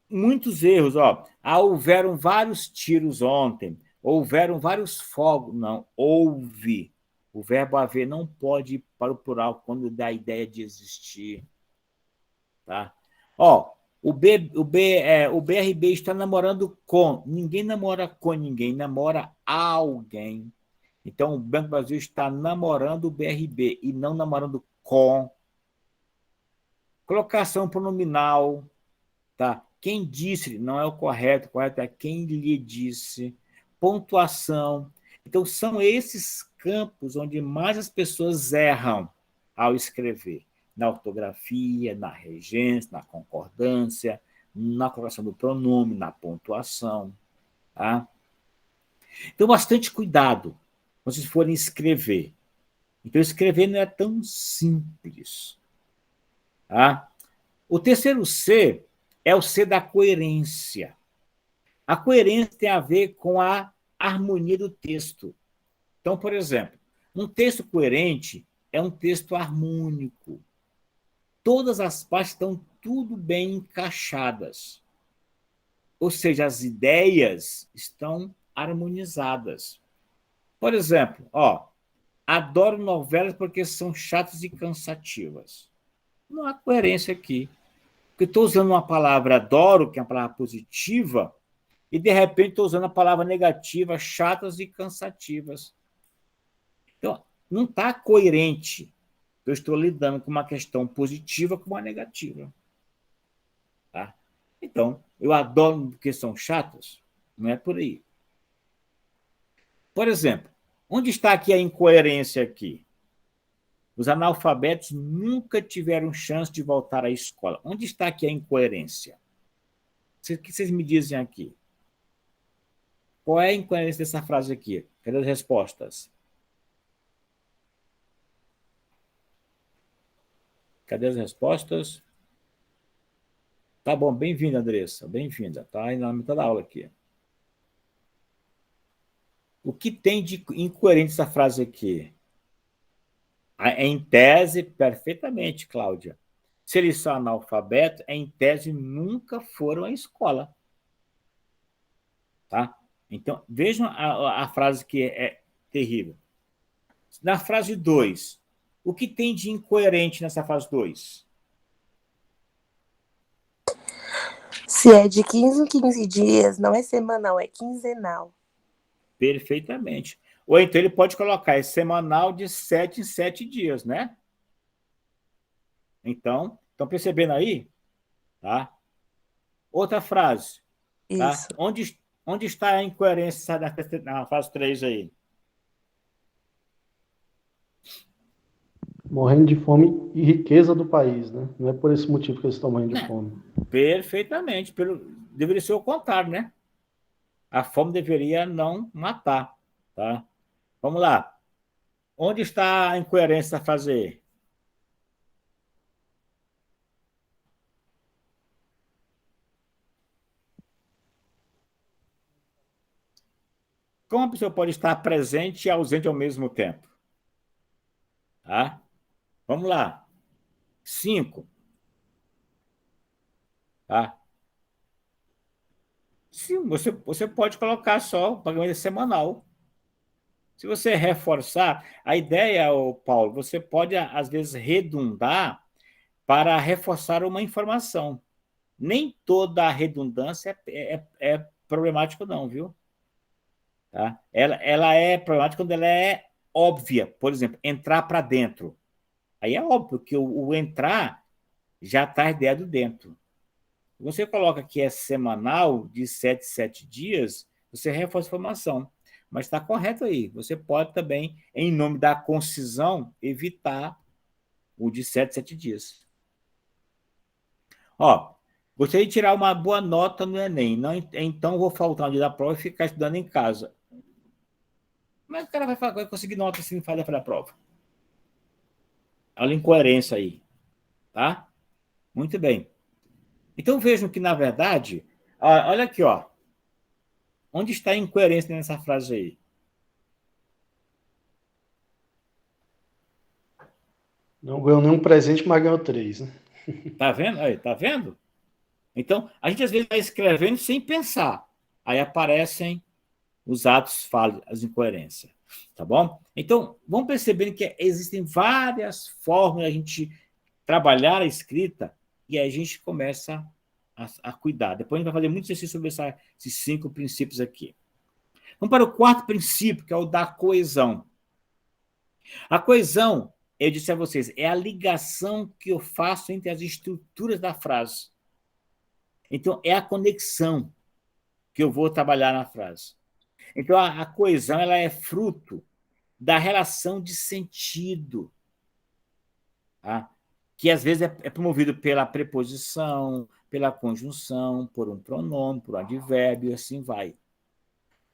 Muitos erros, ó. Houveram vários tiros ontem, houveram vários fogos. Não, houve. O verbo haver não pode ir para o plural quando dá a ideia de existir. Tá? Ó, o BRB está namorando com. Ninguém namora com ninguém, namora alguém. Então, o Banco do Brasil está namorando o BRB e não namorando com. Colocação pronominal. Tá? Quem disse não é o correto é quem lhe disse. Pontuação. Então, são esses campos onde mais as pessoas erram. ao escrever, na ortografia, na regência, na concordância, na colocação do pronome, na pontuação. Tá? Então, bastante cuidado quando vocês forem escrever. Então, escrever não é tão simples. Tá? O terceiro C é o C da coerência. A coerência tem a ver com a harmonia do texto. Então, por exemplo, um texto coerente é um texto harmônico. Todas as partes estão tudo bem encaixadas. Ou seja, as ideias estão harmonizadas. Por exemplo, adoro novelas porque são chatas e cansativas. Não há coerência aqui. Porque estou usando uma palavra adoro, que é uma palavra positiva, e, de repente, estou usando a palavra negativa, chatas e cansativas. Então, não está coerente. Eu estou lidando com uma questão positiva com uma negativa. Tá? Então, eu adoro porque são chatas, não é por aí. Por exemplo, onde está aqui a incoerência aqui? Os analfabetos nunca tiveram chance de voltar à escola. Onde está aqui a incoerência? O que vocês me dizem aqui? Qual é a incoerência dessa frase aqui? Cadê as respostas? Cadê as respostas? Tá bom, bem-vinda, Andressa. Bem-vinda. Tá aí na metade da aula aqui. O que tem de incoerente essa frase aqui? Em tese, perfeitamente, Cláudia. Se eles são analfabetos, em tese, nunca foram à escola. Tá? Então, vejam a frase que é terrível. Na frase 2, o que tem de incoerente nessa frase 2? Se é de 15 em 15 dias, não é semanal, é quinzenal. Perfeitamente. Ou então ele pode colocar é semanal de 7 em 7 dias, né? Então, estão percebendo aí? Tá? Outra frase. Tá? Isso. Onde está a incoerência na frase 3 aí? Morrendo de fome e riqueza do país, né? Não é por esse motivo que eles estão morrendo de fome. Perfeitamente. Deveria ser o contrário, né? A fome deveria não matar. Tá? Vamos lá. Onde está a incoerência da frase aí? Como a pessoa pode estar presente e ausente ao mesmo tempo? Tá? Vamos lá. 5. Tá? Sim, você pode colocar só o pagamento semanal. Se você reforçar, a ideia, Paulo, você pode, às vezes, redundar para reforçar uma informação. Nem toda a redundância é problemática, não, viu? Tá? Ela é problemática quando ela é óbvia. Por exemplo, entrar para dentro. Aí é óbvio que o entrar já está a ideia do dentro. Você coloca que é semanal, de 7 em 7 dias, você reforça a informação. Mas está correto aí. Você pode também, em nome da concisão, evitar o de 7 em 7 dias. Gostaria de tirar uma boa nota no Enem. Não, então, vou faltar um dia da prova e ficar estudando em casa. Como é que o cara vai conseguir nota se não faz a prova? Olha a incoerência aí. Tá? Muito bem. Então, vejam que, na verdade, olha aqui, onde está a incoerência nessa frase aí? Não ganhou nenhum presente, mas ganhou 3, né? Tá vendo? Aí, tá vendo? Então, a gente às vezes vai escrevendo sem pensar. Aí aparecem os atos falhos, as incoerências. Tá bom? Então, vamos percebendo que existem várias formas de a gente trabalhar a escrita e aí a gente começa a cuidar. Depois a gente vai fazer muito exercício sobre esses 5 princípios aqui. Vamos para o 4º princípio, que é o da coesão. A coesão, eu disse a vocês, é a ligação que eu faço entre as estruturas da frase. Então, é a conexão que eu vou trabalhar na frase. Então, a coesão ela é fruto da relação de sentido. tá? Que às vezes é promovido pela preposição, pela conjunção, por um pronome, por um advérbio, e assim vai.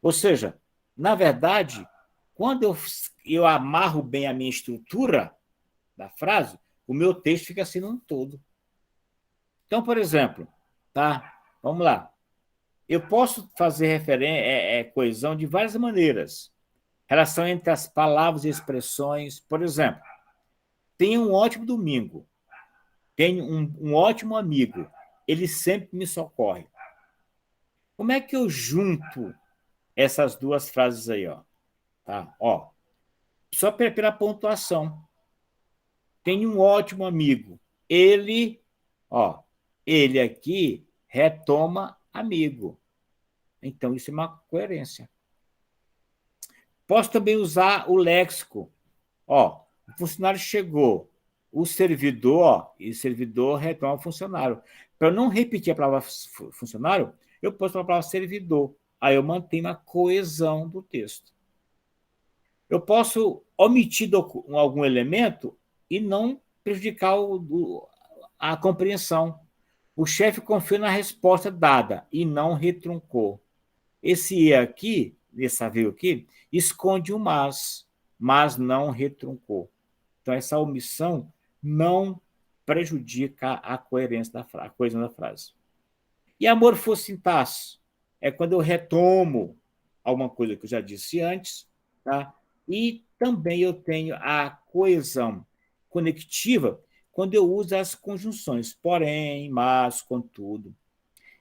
Ou seja, na verdade, quando eu amarro bem a minha estrutura da frase, o meu texto fica assim num todo. Então, por exemplo, tá? Vamos lá. Eu posso fazer coesão de várias maneiras. Relação entre as palavras e expressões. Por exemplo, tenha um ótimo domingo. Tenho um ótimo amigo. Ele sempre me socorre. Como é que eu junto essas duas frases aí, ó? Tá? Ó, só pela pontuação. Tenho um ótimo amigo. Ele, ó, ele aqui retoma amigo. Então, isso é uma coerência. Posso também usar o léxico. Ó, o funcionário chegou, o servidor, ó, e o servidor retoma o funcionário. Para não repetir a palavra funcionário, eu posso falar a palavra servidor. Aí eu mantenho a coesão do texto. Eu posso omitir algum elemento e não prejudicar a compreensão. O chefe confiou na resposta dada e não retruncou. Esse E aqui, esse veio aqui, esconde o mas não retruncou. Então, essa omissão não prejudica a coerência da frase, a coesão da frase. E a morfossintaxe é quando eu retomo alguma coisa que eu já disse antes, tá? E também eu tenho a coesão conectiva quando eu uso as conjunções porém, mas, contudo.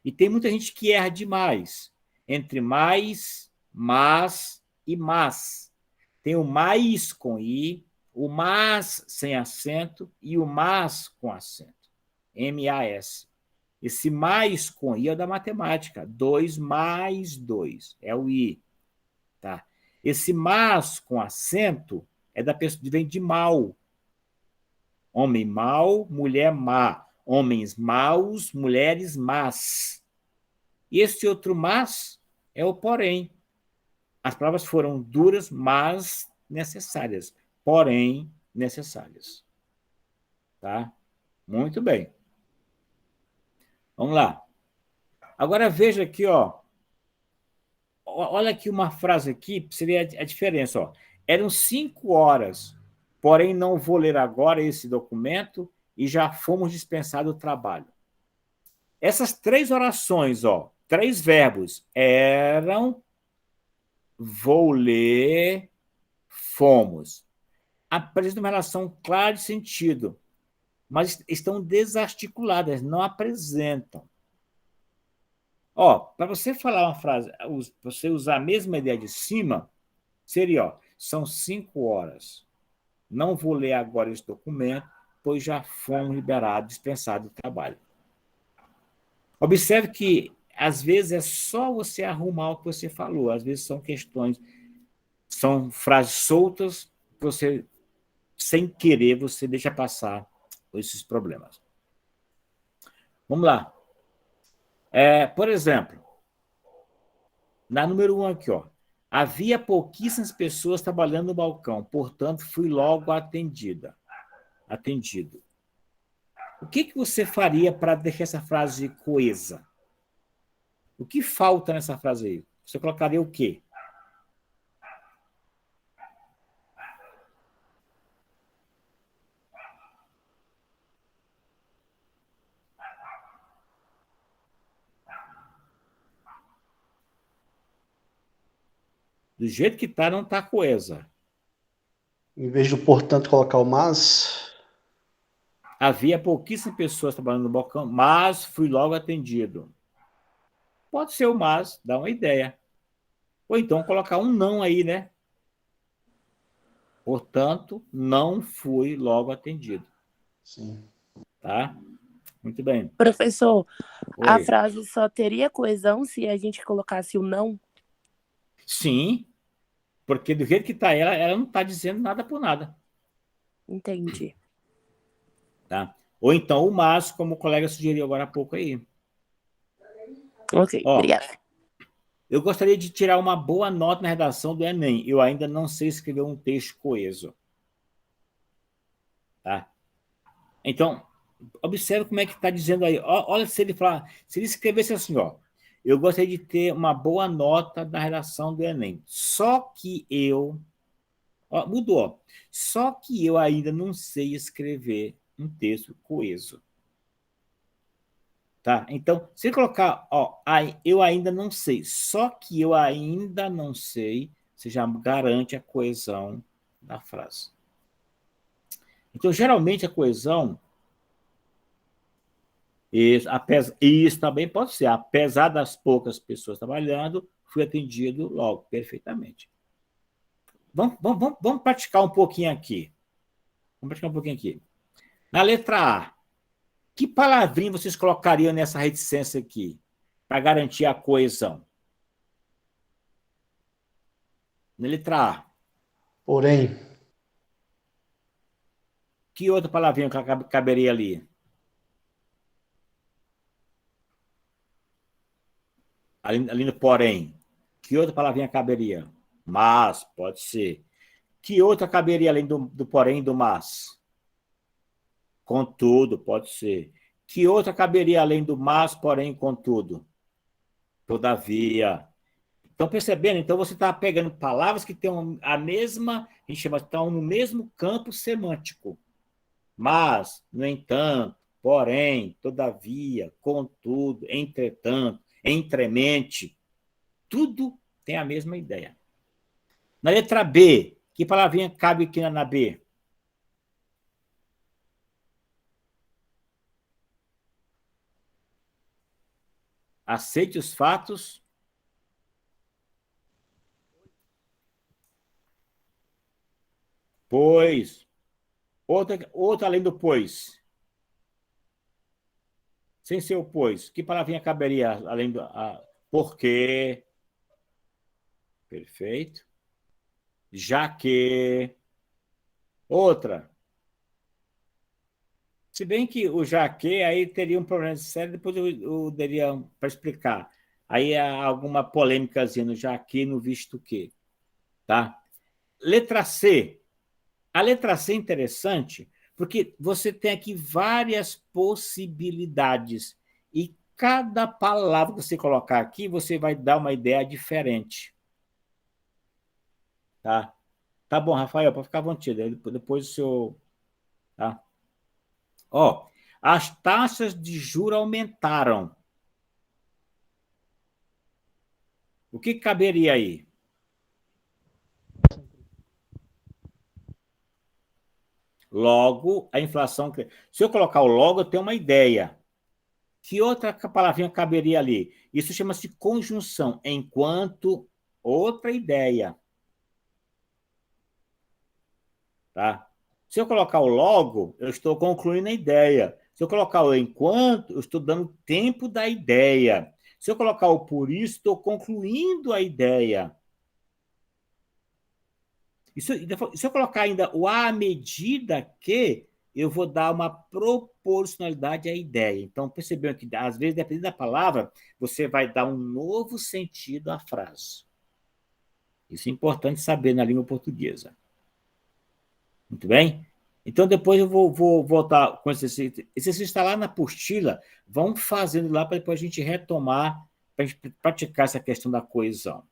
E tem muita gente que erra demais entre mais, mas e mas. Tem o mais com i, o mas sem acento e o mas com acento. M-A-S. Esse mais com i é o da matemática. 2 mais 2 é o i. Tá? Esse mas com acento é da pessoa, vem de mal. Homem mau, mulher má. Homens maus, mulheres más. E esse outro mas é o porém. As palavras foram duras, mas necessárias. Porém, necessárias. Tá? Muito bem. Vamos lá. Agora veja aqui, ó. Olha aqui uma frase aqui, seria a diferença, ó. Eram 5 horas, porém não vou ler agora esse documento e já fomos dispensados do trabalho. Essas 3 orações, ó, 3 verbos, eram, vou ler, fomos. Apresentam uma relação clara de sentido, mas estão desarticuladas, não apresentam. Ó, para você falar uma frase, você usar a mesma ideia de cima, seria, ó, são 5 horas. Não vou ler agora esse documento, pois já fomos liberados, dispensados do trabalho. Observe que, às vezes, é só você arrumar o que você falou. Às vezes são questões, são frases soltas, que você, sem querer, você deixa passar esses problemas. Vamos lá. Por exemplo, na número 1 aqui, ó. Havia pouquíssimas pessoas trabalhando no balcão, portanto, fui logo atendido. O que você faria para deixar essa frase coesa? O que falta nessa frase aí? Você colocaria o quê? Do jeito que está, não está coesa. Em vez do portanto colocar o mas, Havia pouquíssimas pessoas trabalhando no balcão, mas fui logo atendido. Pode ser o mas, dá uma ideia. Ou então colocar um não aí, né? Portanto, não fui logo atendido. sim. Tá? Muito bem. Professor, a Oi. frase só teria coesão se a gente colocasse o não? Sim, porque do jeito que está ela não está dizendo nada por nada. Entendi. Tá? Ou então o mas, como o colega sugeriu agora há pouco aí. Ok, Ó, obrigada. eu gostaria de tirar uma boa nota na redação do Enem. Eu ainda não sei escrever um texto coeso. Tá? Então, observe como é que está dizendo aí. Olha se ele falar, se ele escrevesse assim, ó, eu gostaria de ter uma boa nota da redação do Enem. Só que eu... Ó, mudou. Ó. Só que eu ainda não sei escrever um texto coeso. Tá? Então, se colocar, ó, eu ainda não sei, só que eu ainda não sei, você já garante a coesão da frase. Então, geralmente, a coesão, isso também pode ser, apesar das poucas pessoas trabalhando, fui atendido logo, perfeitamente. Vamos praticar um pouquinho aqui. Vamos praticar um pouquinho aqui. Na letra A, que palavrinha vocês colocariam nessa reticência aqui, para garantir a coesão? Na letra A. Porém, Que outra palavrinha caberia ali? Ali no porém. Que outra palavrinha caberia? Mas, pode ser. Que outra caberia além do porém e do mas? Contudo, pode ser. Que outra caberia além do mas, porém, contudo? Todavia. Estão percebendo? Então, você está pegando palavras que têm a mesma, a gente chama, estão no mesmo campo semântico. Mas, no entanto, porém, todavia, contudo, entretanto, entremente, tudo tem a mesma ideia. Na letra B, que palavrinha cabe aqui na B? Aceite os fatos. Pois. Outra além do pois. Sem ser o pois. Que palavrinha caberia além do porque? Perfeito. Já que. Outra. Se bem que o já que aí teria um problema sério, depois eu daria para explicar. Aí há alguma polêmicazinha no já que, no visto que. Tá? Letra C. A letra C é interessante porque você tem aqui várias possibilidades e cada palavra que você colocar aqui, você vai dar uma ideia diferente. Tá? Tá bom, Rafael, para ficar à vontade. Depois o senhor... Tá? Ó, as taxas de juros aumentaram. O que caberia aí? Logo, a inflação... Se eu colocar o logo, eu tenho uma ideia. Que outra palavrinha caberia ali? Isso chama-se conjunção, enquanto outra ideia. Tá? Se eu colocar o logo, eu estou concluindo a ideia. Se eu colocar o enquanto, eu estou dando tempo da ideia. Se eu colocar o por isso, estou concluindo a ideia. E se eu colocar ainda o à medida que, eu vou dar uma proporcionalidade à ideia. Então, percebeu que, às vezes, dependendo da palavra, você vai dar um novo sentido à frase. Isso é importante saber na língua portuguesa. Muito bem? Então, depois eu vou voltar com esse exercício. Esse exercício está lá na apostila. Vamos fazendo lá para depois a gente retomar, para a gente praticar essa questão da coesão.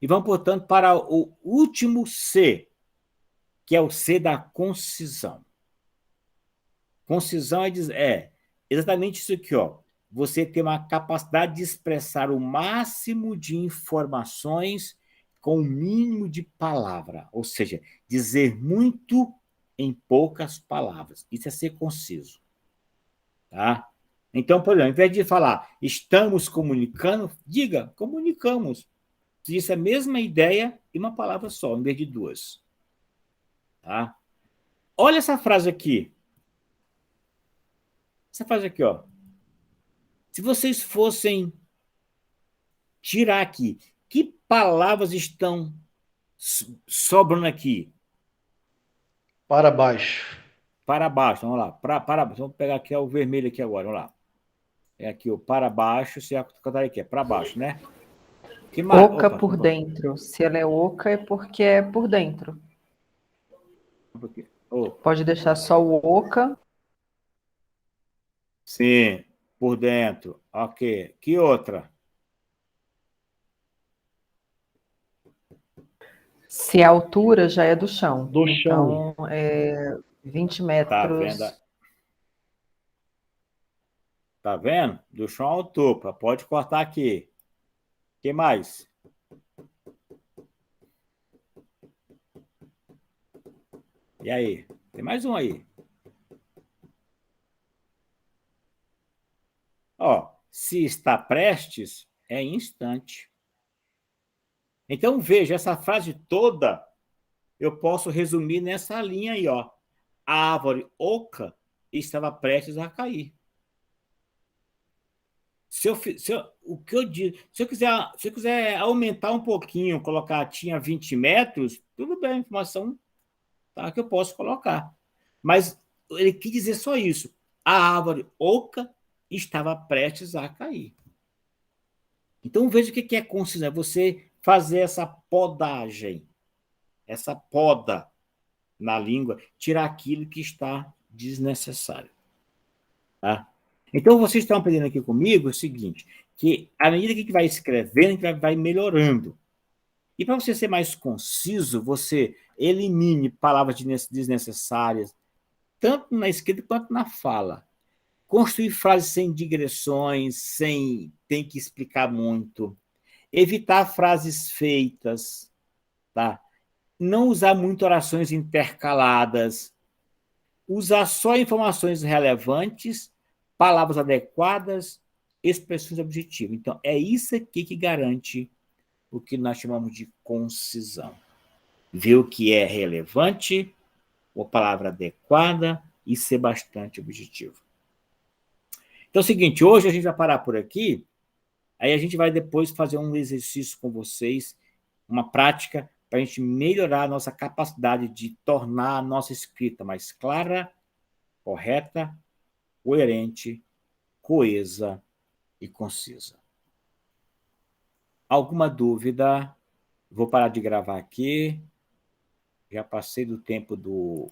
E vamos, portanto, para o último C, que é o C da concisão. Concisão é exatamente isso aqui, ó. Você tem uma capacidade de expressar o máximo de informações com o mínimo de palavra, ou seja, dizer muito em poucas palavras. Isso é ser conciso. Tá? Então, por exemplo, ao invés de falar estamos comunicando, diga comunicamos. Isso é a mesma ideia e uma palavra só, em vez de duas. Tá? Olha essa frase aqui. Essa frase aqui, ó. Se vocês fossem tirar aqui, que palavras estão sobrando aqui? Para baixo. Para baixo, vamos lá. Para baixo. Vamos pegar aqui o vermelho aqui agora, vamos lá. É aqui o para baixo, se a cantaria aqui é para baixo, né? Que oca por dentro. Se ela é oca, é porque é por dentro. Pode deixar só o oca. Sim, por dentro. Ok. Que outra? Se a altura já é do chão. Do chão. Então, 20 Tá vendo? metros. Tá vendo? Do chão ao topo. Pode cortar aqui. O que mais? E aí? Tem mais um aí. Ó, se está prestes, é instante. Então, veja, essa frase toda eu posso resumir nessa linha aí, ó. A árvore oca estava prestes a cair. O que eu digo, se eu quiser aumentar um pouquinho, colocar tinha 20 metros, tudo bem, a informação tá, que eu posso colocar. Mas ele quis dizer só isso. A árvore oca estava prestes a cair. Então, veja o que é concisão. É você fazer essa podagem, essa poda na língua, tirar aquilo que está desnecessário. Tá? Então, vocês estão aprendendo aqui comigo o seguinte, que à medida que a gente vai escrevendo, a gente vai melhorando. E para você ser mais conciso, você elimine palavras desnecessárias, tanto na escrita quanto na fala. Construir frases sem digressões, sem ter que explicar muito. Evitar frases feitas, tá? Não usar muito orações intercaladas. Usar só informações relevantes, palavras adequadas, expressões objetivas. Então, é isso aqui que garante o que nós chamamos de concisão. Ver o que é relevante, a palavra adequada e ser bastante objetivo. Então é o seguinte, hoje a gente vai parar por aqui, aí a gente vai depois fazer um exercício com vocês, uma prática, para a gente melhorar a nossa capacidade de tornar a nossa escrita mais clara, correta, coerente, coesa e concisa. Alguma dúvida? Vou parar de gravar aqui. Já passei do tempo do